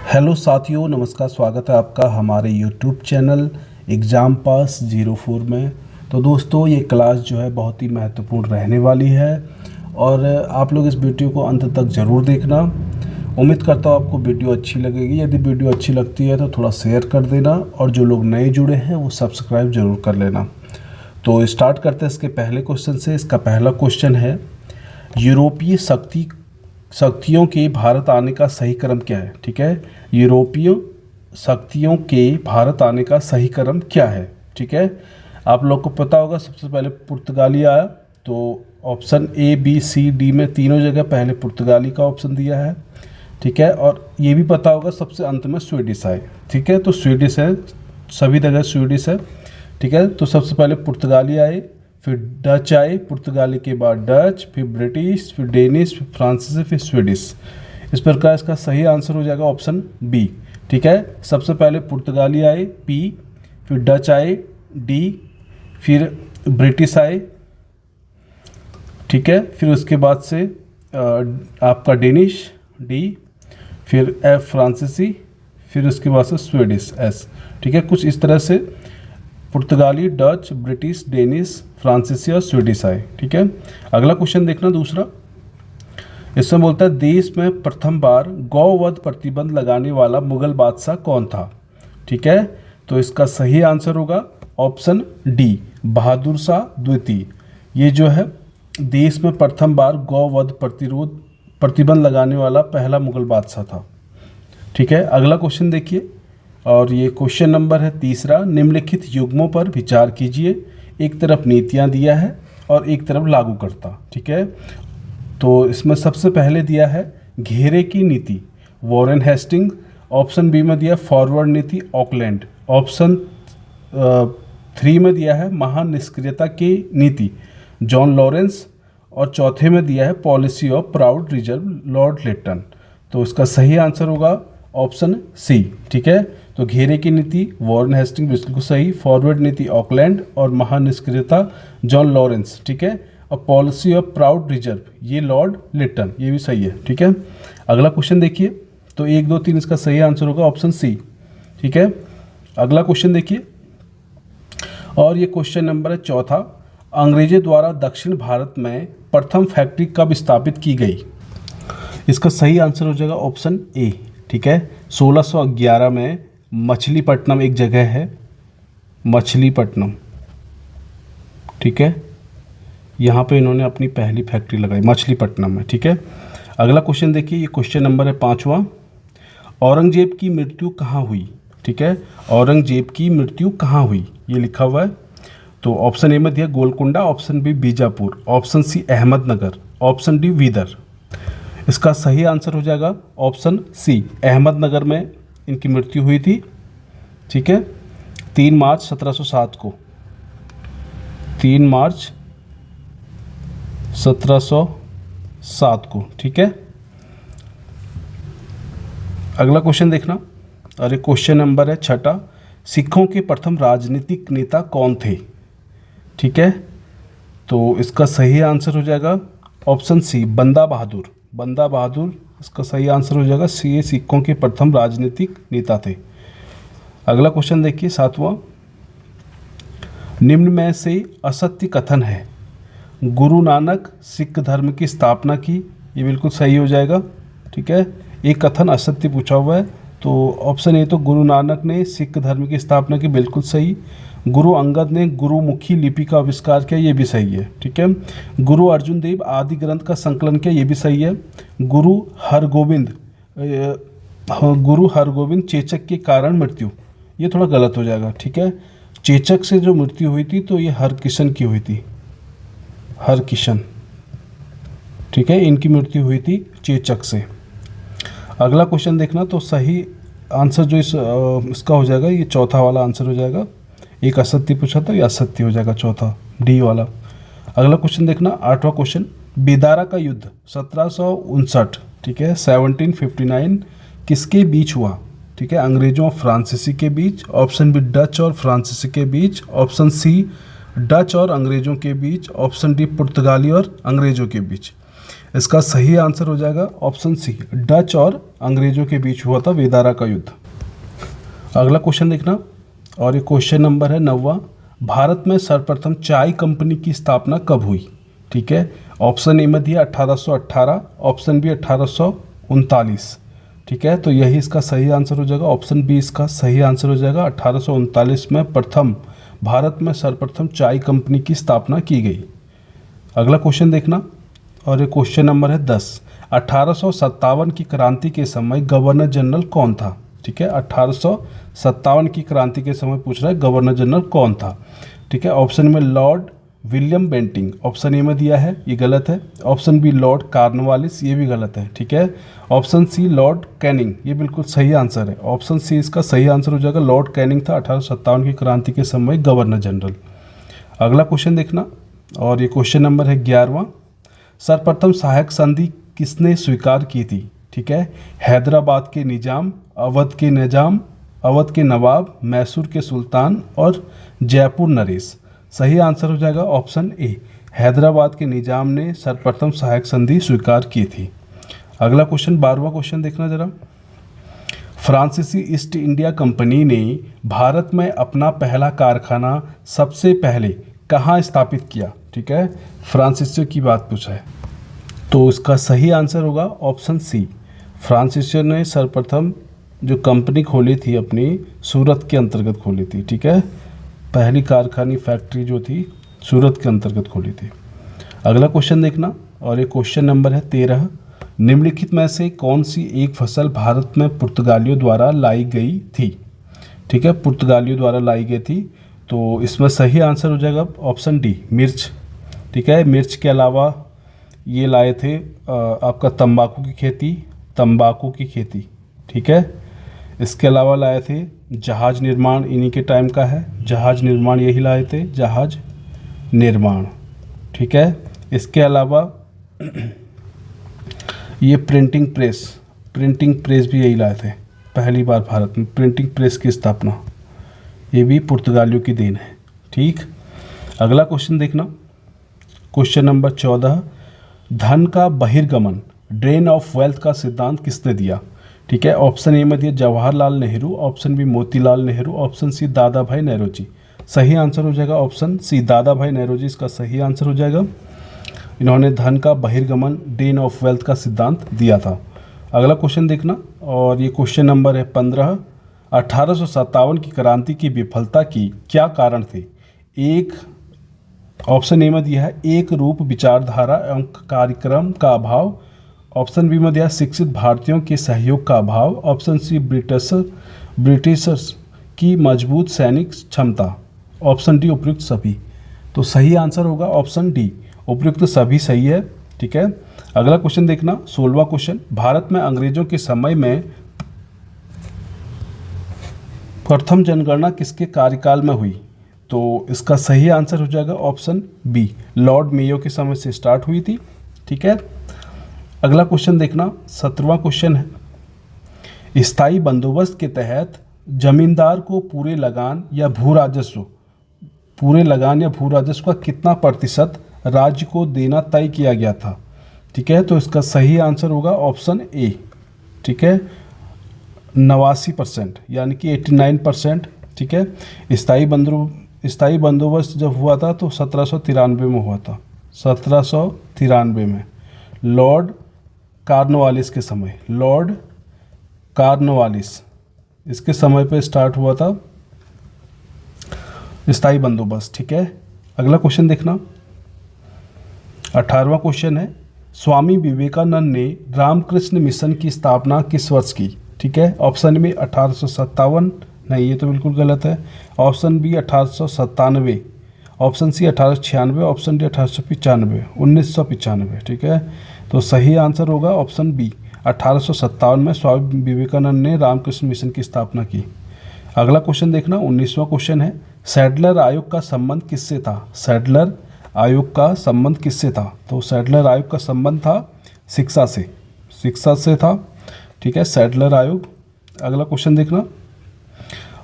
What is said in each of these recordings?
Hello साथियों, नमस्कार। स्वागत है आपका हमारे यूट्यूब चैनल एग्ज़ाम पास 04 में। तो दोस्तों, ये क्लास जो है बहुत ही महत्वपूर्ण रहने वाली है और आप लोग इस वीडियो को अंत तक ज़रूर देखना। उम्मीद करता हूँ आपको वीडियो अच्छी लगेगी। यदि वीडियो अच्छी लगती है तो थोड़ा शेयर कर देना और जो लोग नए जुड़े हैं वो सब्सक्राइब ज़रूर कर लेना। तो स्टार्ट करते हैं इसके पहले क्वेश्चन से। इसका पहला क्वेश्चन है, यूरोपीय शक्तियों के भारत आने का सही क्रम क्या है। ठीक है, यूरोपीय शक्तियों के भारत आने का सही क्रम क्या है। ठीक है, आप लोग को पता होगा सबसे पहले पुर्तगाली आया, तो option A B C D में तीनों जगह पहले पुर्तगाली का ऑप्शन दिया है। ठीक है, और ये भी पता होगा सबसे अंत में स्वीडिश आए। ठीक है, तो स्वीडिश है, सभी जगह स्वीडिश है। ठीक है, तो सबसे पहले पुर्तगाली आए, फिर डच आए, पुर्तगाली के बाद डच, फिर ब्रिटिश, फिर डेनिश, फिर फ्रांसीसी, फिर स्वीडिश। इस प्रकार इसका सही आंसर हो जाएगा ऑप्शन बी। ठीक है, सबसे पहले पुर्तगाली आए पी, फिर डच आए डी, फिर ब्रिटिश आए। ठीक है, फिर उसके बाद से आपका डेनिश डी, फिर एफ फ्रांसीसी, फिर उसके बाद से स्वीडिश एस। ठीक है, कुछ इस तरह से पुर्तगाली, डच, ब्रिटिश, डेनिश, फ्रांसीसी और स्वीडिश आए। ठीक है, अगला क्वेश्चन देखना दूसरा। इसमें बोलता है, देश में प्रथम बार गौवध प्रतिबंध लगाने वाला मुगल बादशाह कौन था। ठीक है, तो इसका सही आंसर होगा ऑप्शन डी, बहादुर शाह द्वितीय। ये जो है देश में प्रथम बार गौवध प्रतिबंध लगाने वाला पहला मुगल बादशाह था। ठीक है, अगला क्वेश्चन देखिए, और ये क्वेश्चन नंबर है तीसरा। निम्नलिखित युग्मों पर विचार कीजिए। एक तरफ नीतियां दिया है और एक तरफ लागूकर्ता। ठीक है, तो इसमें सबसे पहले दिया है घेरे की नीति, वॉरेन हेस्टिंग। ऑप्शन बी में दिया फॉरवर्ड नीति, ऑकलैंड। ऑप्शन 3 में दिया है महानिष्क्रियता की नीति, जॉन लॉरेंस। और चौथे में दिया है policy of proud reserve, Lord Lytton. तो इसका सही आंसर होगा ऑप्शन सी। ठीक है, तो घेरे की नीति वॉरेन हेस्टिंग बिल्कुल सही, फॉरवर्ड नीति ऑकलैंड, और महानिष्क्रियता जॉन लॉरेंस। ठीक है, और पॉलिसी ऑफ प्राउड रिजर्व ये लॉर्ड लिटन, ये भी सही है। ठीक है, अगला क्वेश्चन देखिए, तो 1 2 3 इसका सही आंसर होगा ऑप्शन सी। ठीक है, अगला क्वेश्चन देखिए, और ये क्वेश्चन नंबर है चौथा। अंग्रेजों द्वारा दक्षिण भारत में प्रथम फैक्ट्री कब स्थापित की गई। इसका सही आंसर हो जाएगा ऑप्शन ए। ठीक है, 1611 में मछलीपट्टनम एक जगह है, मछलीपट्टनम। ठीक है, यहाँ पे इन्होंने अपनी पहली फैक्ट्री लगाई मछलीपट्टनम में। ठीक है, अगला क्वेश्चन देखिए, ये क्वेश्चन नंबर है 5वां। औरंगजेब की मृत्यु कहाँ हुई। ठीक है, औरंगजेब की मृत्यु कहाँ हुई ये लिखा हुआ है। तो ऑप्शन ए में दिया Golconda, option B Bijapur, option C Ahmednagar, option D Bidar. इसका सही आंसर हो जाएगा ऑप्शन सी, अहमदनगर में इनकी मृत्यु हुई थी। ठीक है, 3 मार्च 1707 को, 3 मार्च 1707 को। ठीक है, अगला क्वेश्चन देखना, अरे क्वेश्चन नंबर है 6। सिखों के प्रथम राजनीतिक नेता कौन थे। ठीक है, तो इसका सही आंसर हो जाएगा ऑप्शन सी, बंदा बहादुर। बंदा बहादुर इसका सही आंसर हो जाएगा सी, सिखों के प्रथम राजनीतिक नेता थे। अगला क्वेश्चन देखिए 7वां। निम्न में से असत्य कथन है, गुरु नानक सिख धर्म की स्थापना की। ये बिल्कुल सही हो जाएगा। ठीक है, एक कथन असत्य पूछा हुआ है, तो ऑप्शन ए तो गुरु नानक ने सिख धर्म की स्थापना की, बिल्कुल सही। गुरु अंगद ने गुरुमुखी लिपि का आविष्कार किया, ये भी सही है। ठीक है, गुरु अर्जुन देव आदि ग्रंथ का संकलन किया, ये भी सही है। गुरु हरगोविंद चेचक के कारण मृत्यु, ये थोड़ा गलत हो जाएगा। ठीक है, चेचक से जो मृत्यु हुई थी तो ये हरकिशन की हुई थी, हरकिशन। ठीक है, इनकी मृत्यु हुई थी चेचक से। अगला क्वेश्चन देखना, तो सही आंसर जो इसका हो जाएगा, ये चौथा वाला आंसर हो जाएगा। एक असत्य पूछा था, ये असत्य हो जाएगा चौथा, डी वाला। अगला क्वेश्चन देखना 8वां क्वेश्चन। बेदारा का युद्ध 1759, ठीक है 1759 किसके बीच हुआ। ठीक है, अंग्रेजों और फ्रांसीसी के बीच, ऑप्शन बी डच और फ्रांसीसी के बीच, ऑप्शन सी डच और अंग्रेजों के बीच, ऑप्शन डी पुर्तगाली और अंग्रेजों के बीच। इसका सही आंसर हो जाएगा ऑप्शन सी, डच और अंग्रेजों के बीच हुआ था वेदारा का युद्ध। अगला क्वेश्चन देखना, और ये क्वेश्चन नंबर है 9वां। भारत में सर्वप्रथम चाय कंपनी की स्थापना कब हुई? ठीक है, ऑप्शन ए में दिया 1818, ऑप्शन बी 1839। ठीक है, तो यही इसका सही आंसर हो जाएगा, ऑप्शन बी इसका सही आंसर हो जाएगा। 1839 में भारत में सर्वप्रथम चाय कंपनी की स्थापना की गई। अगला क्वेश्चन देखना, और ये क्वेश्चन नंबर है 10। 1857 की क्रांति के समय गवर्नर जनरल कौन था? ठीक है, 1857 की क्रांति के समय पूछ रहा है गवर्नर जनरल कौन था। ठीक है, ऑप्शन में Lord William Bentinck, option A में दिया है, ये गलत है। ऑप्शन बी लॉर्ड कॉर्नवालिस, ये भी गलत है। ठीक है, ऑप्शन सी लॉर्ड कैनिंग, ये बिल्कुल सही आंसर है। ऑप्शन सी इसका सही आंसर हो जाएगा, लॉर्ड कैनिंग था 1857 की क्रांति के समय गवर्नर जनरल। अगला क्वेश्चन देखना, और ये क्वेश्चन नंबर है 11वां। सर्वप्रथम सहायक संधि किसने स्वीकार की थी? ठीक है, हैदराबाद के निजाम, अवध के नवाब, मैसूर के सुल्तान और जयपुर नरेश। सही आंसर हो जाएगा ऑप्शन ए, हैदराबाद के निजाम ने सर्वप्रथम सहायक संधि स्वीकार की थी। अगला क्वेश्चन 12वां क्वेश्चन देखना जरा। फ्रांसीसी ईस्ट इंडिया कंपनी ने भारत में अपना पहला कारखाना सबसे पहले कहाँ स्थापित किया? ठीक है, फ्रांसीसियों की बात पूछा है, तो इसका सही आंसर होगा ऑप्शन सी, फ्रांसीसियों ने सर्वप्रथम जो कंपनी खोली थी अपनी सूरत के अंतर्गत खोली थी। ठीक है, पहली कारखानी फैक्ट्री जो थी सूरत के अंतर्गत खोली थी। अगला क्वेश्चन देखना, और ये क्वेश्चन नंबर है 13। निम्नलिखित में से कौन सी एक फसल भारत में पुर्तगालियों द्वारा लाई गई थी? ठीक है, पुर्तगालियों द्वारा लाई गई थी, तो इसमें सही आंसर हो जाएगा ऑप्शन डी, मिर्च। ठीक है, मिर्च के अलावा ये लाए थे आपका तंबाकू की खेती। ठीक है, इसके अलावा लाए थे जहाज निर्माण, इन्हीं के टाइम का है, जहाज निर्माण यही लाए थे, जहाज निर्माण। ठीक है, इसके अलावा ये प्रिंटिंग प्रेस भी यही लाए थे, पहली बार भारत में प्रिंटिंग प्रेस की स्थापना, ये भी पुर्तगालियों की देन है। ठीक, अगला क्वेश्चन देखना, क्वेश्चन नंबर 14। धन का बहिर्गमन, ड्रेन ऑफ वेल्थ का सिद्धांत किसने दिया? ठीक है, ऑप्शन ए में दिया Jawaharlal Nehru, option B Motilal Nehru, option C Dadabhai Nehru. सही आंसर हो जाएगा option C, Dadabhai Nehru इसका सही आंसर हो जाएगा। इन्होंने धन का बहिर्गमन, ड्रेन ऑफ वेल्थ का सिद्धांत दिया था। अगला क्वेश्चन देखना, और ये क्वेश्चन नंबर है 15। 1857 की क्रांति की विफलता की क्या कारण थे? एक, ऑप्शन ए में दिया है एक रूप विचारधारा एवं कार्यक्रम का अभाव, ऑप्शन बी में दिया शिक्षित भारतीयों के सहयोग का अभाव, ऑप्शन सी ब्रिटिशर्स की मजबूत सैनिक क्षमता, ऑप्शन डी उपयुक्त सभी। तो सही आंसर होगा ऑप्शन डी, उपयुक्त सभी सही है। ठीक है, अगला क्वेश्चन देखना, 16वां क्वेश्चन। भारत में अंग्रेजों के समय में प्रथम जनगणना किसके कार्यकाल में हुई? तो इसका सही आंसर हो जाएगा ऑप्शन बी, लॉर्ड मेयो के समय से स्टार्ट हुई थी। ठीक है, अगला क्वेश्चन देखना, 17वां क्वेश्चन है। स्थायी बंदोबस्त के तहत जमींदार को पूरे लगान या भू राजस्व का कितना प्रतिशत राज्य को देना तय किया गया था? ठीक है, तो इसका सही आंसर होगा ऑप्शन ए। ठीक है, 89% यानी कि 89%। ठीक है, स्थायी बंदोबस्त जब हुआ था तो 1793 में हुआ था, 1793 में लॉर्ड कॉर्नवालिस के समय, लॉर्ड कॉर्नवालिस इसके समय पे स्टार्ट हुआ था स्थायी बंदोबस्त। ठीक है, अगला क्वेश्चन देखना, 18वां क्वेश्चन है। स्वामी विवेकानंद ने रामकृष्ण मिशन की स्थापना किस वर्ष की? ठीक है, ऑप्शन में 1857, नहीं ये तो बिल्कुल गलत है, option B 1897, option C 1896, option D 1895, 1995। ठीक है, तो सही आंसर होगा ऑप्शन बी, 1857 में स्वामी विवेकानंद ने रामकृष्ण मिशन की स्थापना की। अगला क्वेश्चन देखना, 19वां क्वेश्चन है। सैडलर आयोग का संबंध किससे था? सैडलर आयोग का संबंध किससे था? तो सैडलर आयोग का संबंध था शिक्षा से था। ठीक है, सैडलर आयोग। अगला क्वेश्चन देखना,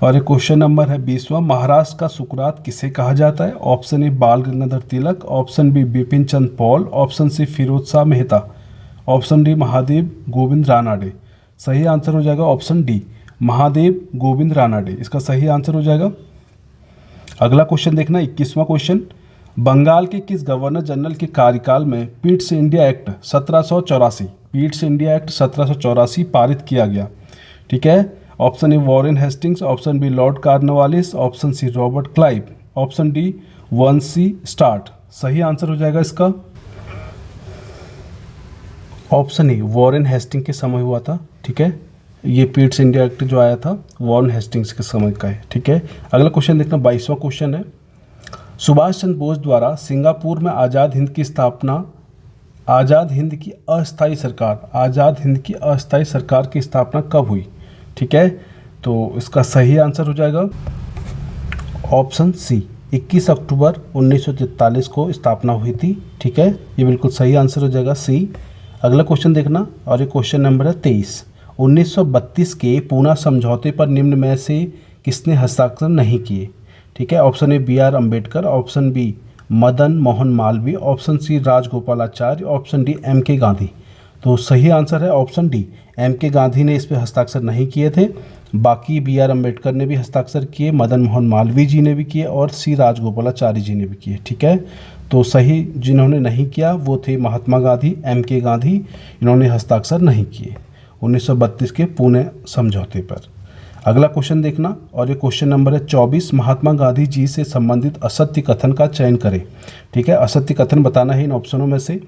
और ये क्वेश्चन नंबर है 20वां। महाराष्ट्र का सुकरात किसे कहा जाता है? Option A Bal Gangadhar Tilak, option B Bipin Chandra Pal, option C Firoz Shah Mehta, option D Mahadev Govind Ranade. सही आंसर हो जाएगा ऑप्शन डी महादेव गोविंद रानाडे, इसका सही आंसर हो जाएगा। अगला क्वेश्चन देखना 21वां क्वेश्चन, बंगाल के किस गवर्नर जनरल के कार्यकाल में Pitt's India act 1784 Pitt's India act 1784 पारित किया गया? ठीक है, option A Warren Hastings, option B lord Cornwallis, option C Robert Clive, option D Vansittart. सही आंसर हो जाएगा इसका ऑप्शन ए वॉरेन हेस्टिंग के समय हुआ था। ठीक है, ये पिट्स इंडिया एक्ट जो आया था वॉरेन हेस्टिंग्स के समय का है। ठीक है, अगला क्वेश्चन देखना 22वां क्वेश्चन है, सुभाष चंद्र बोस द्वारा सिंगापुर में आज़ाद हिंद की स्थापना कब हुई? ठीक है, तो इसका सही आंसर हो जाएगा ऑप्शन सी 21 अक्टूबर 1943 को स्थापना हुई थी। ठीक है, ये बिल्कुल सही आंसर हो जाएगा सी। अगला क्वेश्चन देखना और ये क्वेश्चन नंबर है 23, 1932 के पूना समझौते पर निम्न में से किसने हस्ताक्षर नहीं किए? ठीक है, option A B R Ambedkar, option B Madan Mohan Malviya, option C Rajagopalachari, option D M K Gandhi. तो सही आंसर है option D M K Gandhi ने इस पर हस्ताक्षर नहीं किए थे, बाकी बी आर अम्बेडकर ने भी हस्ताक्षर किए, मदन मोहन मालवीय जी ने भी किए और सी राजगोपालाचार्य जी ने भी किए। ठीक है, तो सही जिन्होंने नहीं किया वो थे महात्मा गांधी, एम के गांधी, इन्होंने हस्ताक्षर नहीं किए 1932 के पुणे समझौते पर। अगला क्वेश्चन देखना और ये क्वेश्चन नंबर है 24, महात्मा गांधी जी से संबंधित असत्य कथन का चयन करें। ठीक है, असत्य कथन बताना है इन ऑप्शनों में से।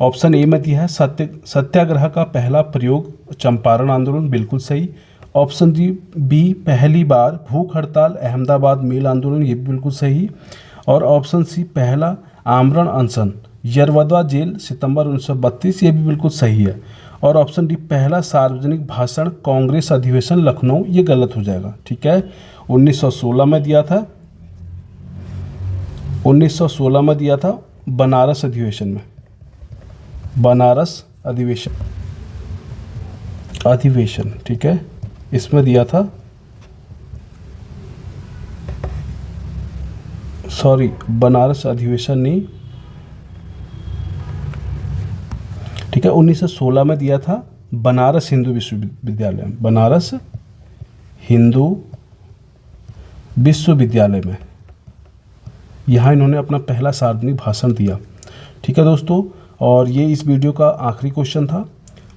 ऑप्शन ए में दिया है सत्याग्रह का पहला प्रयोग चंपारण आंदोलन, बिल्कुल सही। ऑप्शन बी पहली बार भूख हड़ताल अहमदाबाद मिल आंदोलन, ये भी बिल्कुल सही। और ऑप्शन सी पहला आमरण अनशन यरवदवा जेल सितंबर 1932, ये भी बिल्कुल सही है। और ऑप्शन डी पहला सार्वजनिक भाषण कांग्रेस अधिवेशन लखनऊ, ये गलत हो जाएगा। ठीक है, 1916 में दिया था, 1916 में दिया था बनारस अधिवेशन में, बनारस अधिवेशन। ठीक है, इसमें दिया था, सॉरी बनारस अधिवेशन नहीं, ठीक है 1916 में दिया था बनारस हिंदू विश्वविद्यालय में, बनारस हिंदू विश्वविद्यालय में, यहाँ इन्होंने अपना पहला सार्वजनिक भाषण दिया। ठीक है दोस्तों, और ये इस वीडियो का आखिरी क्वेश्चन था।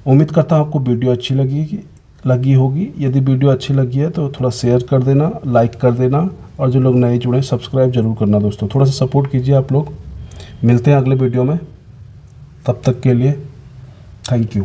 उम्मीद करता हूँ आपको वीडियो अच्छी लगी होगी। यदि वीडियो अच्छी लगी है तो थोड़ा शेयर कर देना, लाइक कर देना, और जो लोग नए जुड़े हैं सब्सक्राइब जरूर करना दोस्तों, थोड़ा सा सपोर्ट कीजिए आप लोग। मिलते हैं अगले वीडियो में, तब तक के लिए थैंक यू।